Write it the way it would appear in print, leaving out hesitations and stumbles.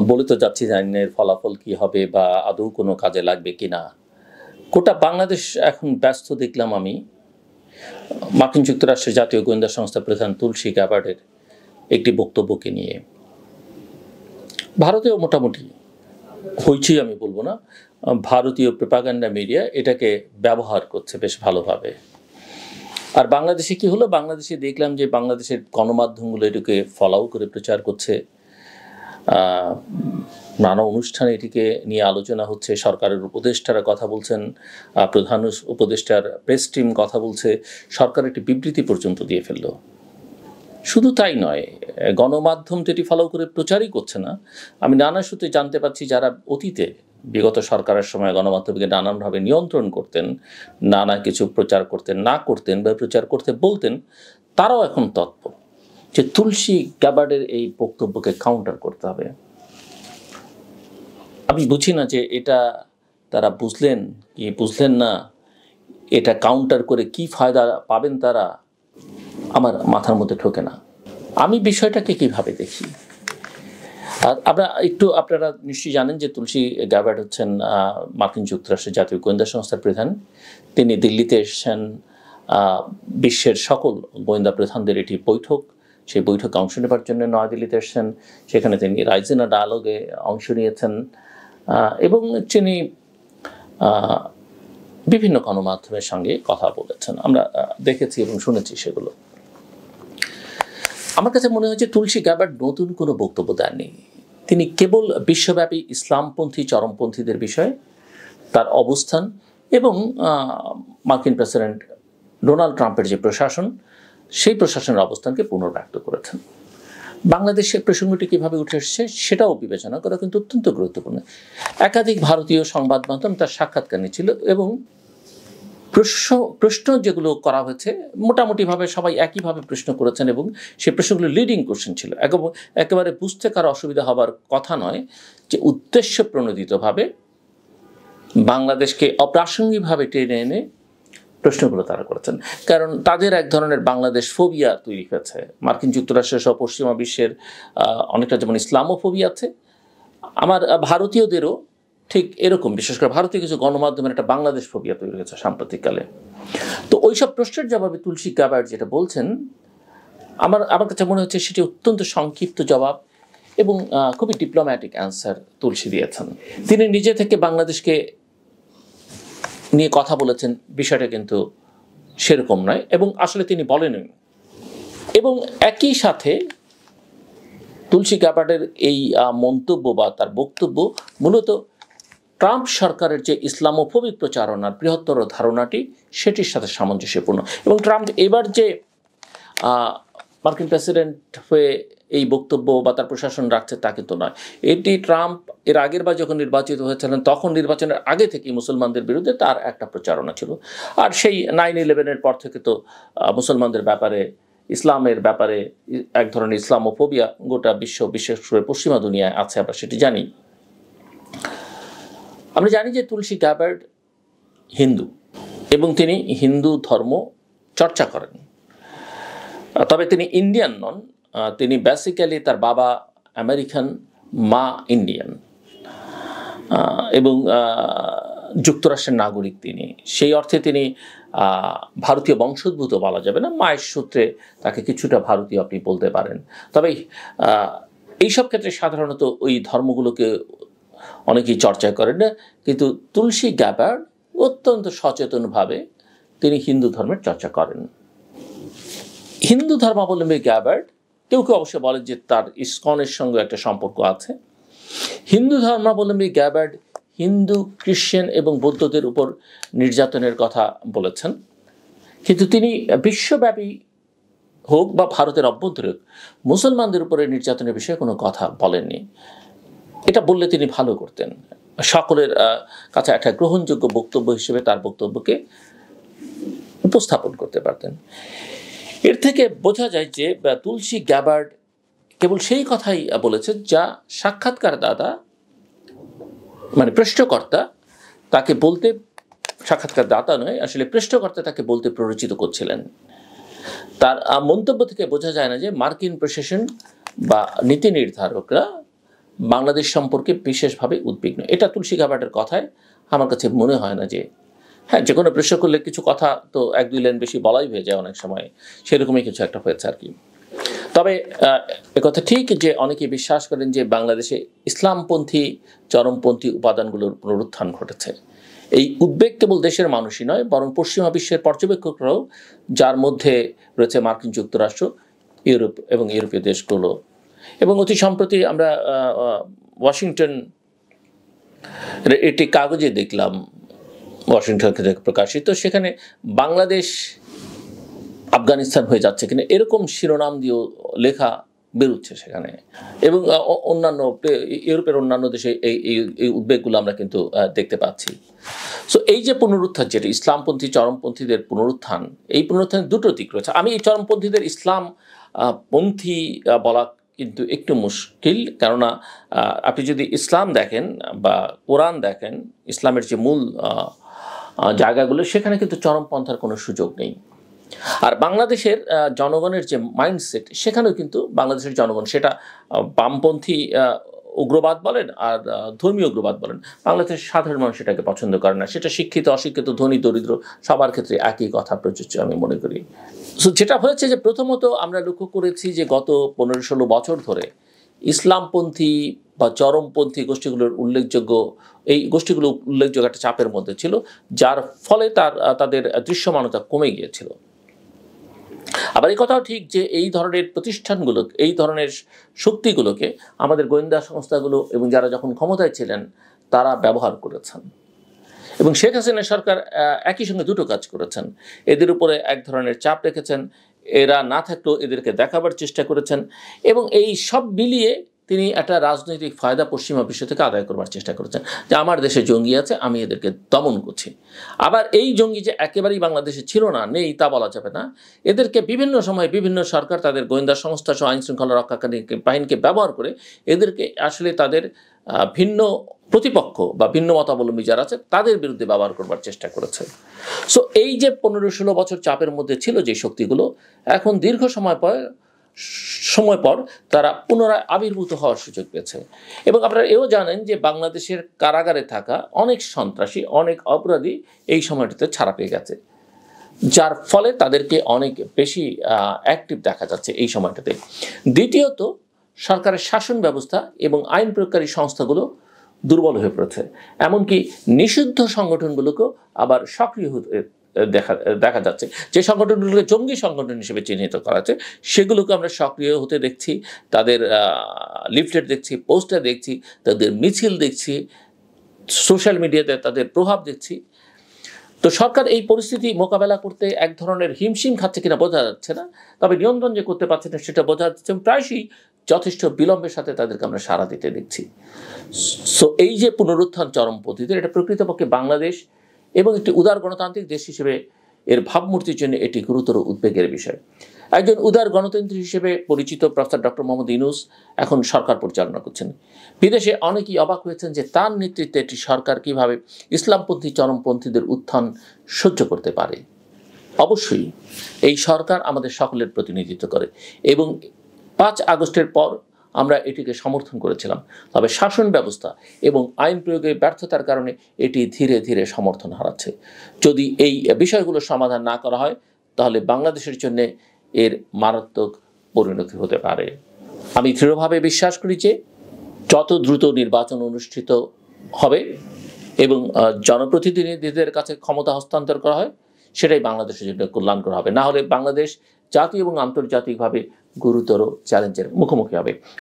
বলে তো যাচ্ছি, জানি না এর ফলাফল কি হবে বা আদৌ কোনো কাজে লাগবে কিনা। গোটা বাংলাদেশ এখন ব্যস্ত দেখলাম আমি মার্কিন যুক্তরাষ্ট্রের জাতীয় গোয়েন্দা সংস্থা প্রধান তুলসী গ্যাবার্ডের একটি বক্তব্যকে নিয়ে। ভারতেও মোটামুটি হইচই আমি বলবো না, ভারতীয় প্রোপাগান্ডা মিডিয়া এটাকে ব্যবহার করছে বেশ ভালোভাবে। আর বাংলাদেশে কি হলো, বাংলাদেশে দেখলাম যে বাংলাদেশের গণমাধ্যমগুলো এটাকে ফলাও করে প্রচার করছে। নানা অনুষ্ঠানে এটিকে নিয়ে আলোচনা হচ্ছে, সরকারের উপদেষ্টারা কথা বলছেন, প্রধান উপদেষ্টার প্রেস টিম কথা বলছে, সরকার একটি বিবৃতি পর্যন্ত দিয়ে ফেলল। শুধু তাই নয়, গণমাধ্যম তো এটি ফলো করে প্রচারই করছে না। আমি নানা সূত্রে জানতে পারছি যারা অতীতে বিগত সরকারের সময় গণমাধ্যমকে নানানভাবে নিয়ন্ত্রণ করতেন, নানা কিছু প্রচার করতেন না করতেন বা প্রচার করতে বলতেন, তারাও এখন তৎপর যে তুলসী গ্যাবার্ডের এই বক্তব্যকে কাউন্টার করতে হবে। আমি বুঝি না যে এটা তারা বুঝলেন কি বুঝলেন না, এটা কাউন্টার করে কি ফায়দা পাবেন তারা, আমার মাথার মধ্যে ঢোকে না। আমি বিষয়টাকে কিভাবে দেখি, আর আপনারা নিশ্চয়ই জানেন যে তুলসী গ্যাবার্ড হচ্ছেন মার্কিন যুক্তরাষ্ট্রের জাতীয় গোয়েন্দা সংস্থার প্রধান। তিনি দিল্লিতে এসেছেন বিশ্বের সকল গোয়েন্দা প্রধানদের এটি বৈঠক, সেই বৈঠকে অংশ নেবার জন্য নয়াদিল্লিতে এসেছেন। সেখানে তিনি রাইজিনা ডায়ালগে অংশ নিয়েছেন এবং তিনি বিভিন্ন গণমাধ্যমের সঙ্গে কথা বলেছেন, আমরা দেখেছি এবং শুনেছি সেগুলো। আমার কাছে মনে হয় যে তুলসী গ্যাবার্ড নতুন কোনো বক্তব্য দেননি। তিনি কেবল বিশ্বব্যাপী ইসলামপন্থী চরমপন্থীদের বিষয়ে তার অবস্থান এবং মার্কিন প্রেসিডেন্ট ডোনাল্ড ট্রাম্পের যে প্রশাসন, সেই প্রশাসনের অবস্থানকে পুনর্ব্যক্ত করেছেন। বাংলাদেশের প্রসঙ্গটি কীভাবে উঠে এসেছে সেটাও বিবেচনা করা কিন্তু অত্যন্ত গুরুত্বপূর্ণ। একাধিক ভারতীয় সংবাদ মাধ্যম তার সাক্ষাৎকার নিচ্ছিল এবং প্রশ্ন যেগুলো করা হয়েছে মোটামুটিভাবে সবাই একইভাবে প্রশ্ন করেছেন এবং সেই প্রশ্নগুলো লিডিং কোশ্চেন ছিল। একেবারে বুঝতে কারো অসুবিধা হবার কথা নয় যে উদ্দেশ্য প্রণোদিতভাবে বাংলাদেশকে অপ্রাসঙ্গিকভাবে টেনে এনে প্রশ্নগুলো তারা করেছেন, কারণ তাদের এক ধরনের বাংলাদেশ ফোবিয়া তৈরি হয়েছে। মার্কিন যুক্তরাষ্ট্রের সহ পশ্চিমা বিশ্বের অনেকটা যেমন ইসলামোফোবিয়া আছে, আমার ভারতীয়দেরও ঠিক এরকম, বিশেষ করে ভারতীয় কিছু গণমাধ্যমের একটা বাংলাদেশ ফোবিয়া তৈরি হয়েছে সাম্প্রতিককালে। তো ওইসব প্রশ্নের জবাবে তুলসী গ্যাবার্ড যেটা বলছেন, আমার কাছে মনে হচ্ছে সেটি অত্যন্ত সংক্ষিপ্ত জবাব এবং খুবই ডিপ্লোম্যাটিক অ্যান্সার তুলসী দিয়েছেন। তিনি নিজে থেকে বাংলাদেশকে নিয়ে কথা বলেছেন বিষয়টা কিন্তু সেরকম নয় এবং আসলে তিনি বলেননি। এবং একই সাথে তুলসী গ্যাবার্ডের এই মন্তব্য বা তার বক্তব্য মূলত ট্রাম্প সরকারের যে ইসলামোফোবিক প্রচারণার বৃহত্তর ধারণাটি সেটির সাথে সামঞ্জস্যপূর্ণ। এবং ট্রাম্প এবার যে মার্কিন প্রেসিডেন্ট হয়ে এই বক্তব্য বা তার প্রশাসন রাখছে তা কিন্তু নয়। এটি ট্রাম্প এর আগের বার যখন নির্বাচিত হয়েছিলেন তখন নির্বাচনের আগে থেকে মুসলমানদের বিরুদ্ধে তার একটা প্রচারণা ছিল। আর সেই 9/11-এর পর থেকে তো মুসলমানদের ব্যাপারে, ইসলামের ব্যাপারে এক ধরনের ইসলামোফোবিয়া গোটা বিশেষ করে পশ্চিমা দুনিয়ায় আছে, আমরা সেটি জানি। আমরা জানি যে তুলসী গ্যাবার্ড হিন্দু এবং তিনি হিন্দু ধর্ম চর্চা করেন, তবে তিনি ইন্ডিয়ান নন। তিনি বেসিক্যালি তার বাবা আমেরিকান, মা ইন্ডিয়ান এবং যুক্তরাষ্ট্রের নাগরিক তিনি। সেই অর্থে তিনি ভারতীয় বংশোদ্ভূত বলা যাবে না, মায়ের সূত্রে তাকে কিছুটা ভারতীয় আপনি বলতে পারেন। তবে এইসব ক্ষেত্রে সাধারণত ওই ধর্মগুলোকে অনেকেই চর্চা করেন না, কিন্তু তুলসী গ্যাবার্ড অত্যন্ত সচেতনভাবে তিনি হিন্দু ধর্মের চর্চা করেন। হিন্দু ধর্মাবলম্বী গ্যাবার্ড, কেউ কেউ অবশ্য বলেন যে তার ইসকনের সঙ্গে একটা সম্পর্ক আছে। হিন্দু ধর্মাবলম্বী গ্যাবার্ড হিন্দু, খ্রিশ্চান এবং বৌদ্ধদের উপর নির্যাতনের কথা বলেছেন, কিন্তু তিনি বিশ্বব্যাপী হোক বা ভারতের অভ্যন্তরে মুসলমানদের উপরে নির্যাতনের বিষয়ে কোনো কথা বলেননি। এটা বললে তিনি ভালো করতেন, সকলের কাছে একটা গ্রহণযোগ্য বক্তব্য হিসেবে তার বক্তব্যকে উপস্থাপন করতে পারতেন। এর থেকে বোঝা যায় যে তুলসী গ্যাবার্ড কেবল সেই কথাই বলেছেন যা সাক্ষাৎকারদাতা মানে প্রশ্নকর্তা তাকে বলতে, সাক্ষাৎকারদাতা নয় আসলে প্রশ্নকর্তা তাকে বলতে প্ররোচিত করছিলেন। তার মন্তব্য থেকে বোঝা যায় না যে মার্কিন প্রশাসন বা নীতি নির্ধারকরা বাংলাদেশ সম্পর্কে বিশেষভাবে উদ্বিগ্ন। এটা তুলসী গাবাটের কথায় আমার কাছে মনে হয় না যে, হ্যাঁ, যে কোনো প্রশ্ন করলে কিছু কথা তো 1-2 লাইন বেশি বলাই হয়ে যায় অনেক সময়, সেরকমই কিছু একটা হয়েছে আর কি। তবে একথা ঠিক যে অনেকে বিশ্বাস করেন যে বাংলাদেশে ইসলামপন্থী চরমপন্থী উপাদানগুলোর পুনরুত্থান ঘটেছে। এই উদ্বেগ কেবল দেশের মানুষই নয়, বরং পশ্চিমা বিশ্বের পর্যবেক্ষকরাও, যার মধ্যে রয়েছে মার্কিন যুক্তরাষ্ট্র, ইউরোপ এবং ইউরোপীয় দেশগুলো। এবং অতি সম্প্রতি আমরা ওয়াশিংটন একটি কাগজে দেখলাম, ওয়াশিংটন থেকে প্রকাশিত, সেখানে বাংলাদেশ আফগানিস্তান হয়ে যাচ্ছে কিনা এরকম শিরোনাম দিয়েও লেখা বেরোচ্ছে সেখানে। এবং অন্যান্য ইউরোপের অন্যান্য দেশে এই উদ্বেগগুলো আমরা কিন্তু দেখতে পাচ্ছি। সো এই যে পুনরুত্থান, যেটা ইসলামপন্থী চরমপন্থীদের পুনরুত্থান, এই পুনরুত্থানের দুটো দিক রয়েছে। আমি এই চরমপন্থীদের ইসলাম পন্থী বলা কিন্তু একটু মুশকিল, কেননা আপনি যদি ইসলাম দেখেন বা কোরআন দেখেন, ইসলামের যে মূল জায়গাগুলো, সেখানে কিন্তু চরমপন্থার কোনো সুযোগ নেই। আর বাংলাদেশের জনগণের যে মাইন্ডসেট, সেখানেও কিন্তু বাংলাদেশের জনগণ, সেটা বামপন্থী উগ্রবাদ বলেন আর ধর্মীয় উগ্রবাদ বলেন, বাংলাদেশের সাধারণ মানুষ সেটাকে পছন্দ করে না। সেটা শিক্ষিত অশিক্ষিত ধনী দরিদ্র সবার ক্ষেত্রে একই কথা প্রযোজ্য আমি মনে করি। সো যেটা হয়েছে যে, প্রথমত আমরা লক্ষ্য করেছি যে গত 15-16 বছর ধরে ইসলামপন্থী বা চরমপন্থী গোষ্ঠীগুলোর এই গোষ্ঠীগুলো উল্লেখযোগ্য একটা চাপের মধ্যে ছিল, যার ফলে তাদের দৃশ্যমানতা কমে গিয়েছিল। আবার এই কথাও ঠিক যে এই ধরনের প্রতিষ্ঠানগুলো, এই ধরনের শক্তিগুলোকে আমাদের গোয়েন্দা সংস্থাগুলো এবং যারা যখন ক্ষমতায় ছিলেন তারা ব্যবহার করেছেন। এবং শেখ হাসিনা সরকার একই সঙ্গে দুটো কাজ করেছেন। এদের উপরে এক ধরনের চাপ রেখেছেন, এরা না থাকলেও এদেরকে দেখাবার চেষ্টা করেছেন, এবং এই সব মিলিয়ে তিনি একটা রাজনৈতিক ফায়দা পশ্চিমা বিশ্ব থেকে আদায় করবার চেষ্টা করেছেন, যে আমার দেশে জঙ্গি আছে, আমি এদেরকে দমন করছি। আবার এই জঙ্গি যে একেবারেই বাংলাদেশে ছিল না, নেই তা বলা যাবে না। এদেরকে বিভিন্ন সময় বিভিন্ন সরকার তাদের গোয়েন্দা সংস্থা সহ আইন শৃঙ্খলা রক্ষাকারী বাহিনীকে ব্যবহার করে এদেরকে আসলে তাদের ভিন্ন প্রতিপক্ষ বা ভিন্ন মতাবলম্বী যারা আছে তাদের বিরুদ্ধে ব্যবহার করবার চেষ্টা করেছে। সো এই যে 15-16 বছর চাপের মধ্যে ছিল যে শক্তিগুলো, এখন দীর্ঘ সময় পর তারা পুনরায় আবির্ভূত হওয়ার সুযোগ পেয়েছে। এবং আপনারা এও জানেন যে বাংলাদেশের কারাগারে থাকা অনেক সন্ত্রাসী, অনেক অপরাধী এই সময়টিতে ছাড়া পেয়ে গেছে, যার ফলে তাদেরকে অনেক বেশি অ্যাক্টিভ দেখা যাচ্ছে এই সময়টাতে। দ্বিতীয়ত, সরকারের শাসন ব্যবস্থা এবং আইন প্রয়োগকারী সংস্থাগুলো দুর্বল হয়ে পড়েছে। এমনকি নিষিদ্ধ সংগঠনগুলোকেও আবার সক্রিয় হতে দেখা যাচ্ছে। যে সংগঠনগুলোকে জঙ্গি সংগঠন হিসেবে চিহ্নিত করা হচ্ছে, সেগুলোকে আমরা সক্রিয় হতে দেখছি। তাদের লিফলেট দেখছি, পোস্টার দেখছি, তাদের মিছিল দেখছি, সোশ্যাল মিডিয়াতে তাদের প্রভাব দেখছি। তো সরকার এই পরিস্থিতি মোকাবেলা করতে এক ধরনের হিমশিম খাচ্ছে কিনা বোঝা যাচ্ছে না, তবে নিয়ন্ত্রণ যে করতে পারছে না সেটা বোঝা যাচ্ছে। প্রায়শই যথেষ্ট বিলম্বের সাথে তাদেরকে আমরা সাড়া দিতে দেখছি। সো এই যে পুনরুত্থান চরমপন্থীদের, এটা প্রকৃতপক্ষে বাংলাদেশ এবং একটি উদার গণতান্ত্রিক দেশ হিসেবে এর ভাবমূর্তির জন্য এটি গুরুতর উদ্বেগের বিষয়। একজন উদার গণতন্ত্রী হিসেবে পরিচিত প্রফেসর ডক্টর মোহাম্মদ ইউনূস এখন সরকার পরিচালনা করছেন। বিদেশে অনেকেই অবাক হয়েছেন যে তার নেতৃত্বে একটি সরকার কিভাবে ইসলামপন্থী চরমপন্থীদের উত্থান সহ্য করতে পারে। অবশ্যই এই সরকার আমাদের সকলের প্রতিনিধিত্ব করে এবং 5 আগস্টের পর আমরা এটিকে সমর্থন করেছিলাম। তবে শাসন ব্যবস্থা এবং আইন প্রয়োগের ব্যর্থতার কারণে এটি ধীরে ধীরে সমর্থন হারাচ্ছে। যদি এই বিষয়গুলো সমাধান না করা হয়, তাহলে বাংলাদেশের জন্য এর মারাত্মক পরিণতি হতে পারে। আমি দৃঢ়ভাবে বিশ্বাস করি যে যত দ্রুত নির্বাচন অনুষ্ঠিত হবে এবং জনপ্রতিনিধিদের কাছে ক্ষমতা হস্তান্তর করা হয়, সেটাই বাংলাদেশের জন্য কল্যাণকর হবে। না হলে বাংলাদেশ জাতীয় এবং আন্তর্জাতিকভাবে গুরুতর চ্যালেঞ্জের মুখোমুখি হবে।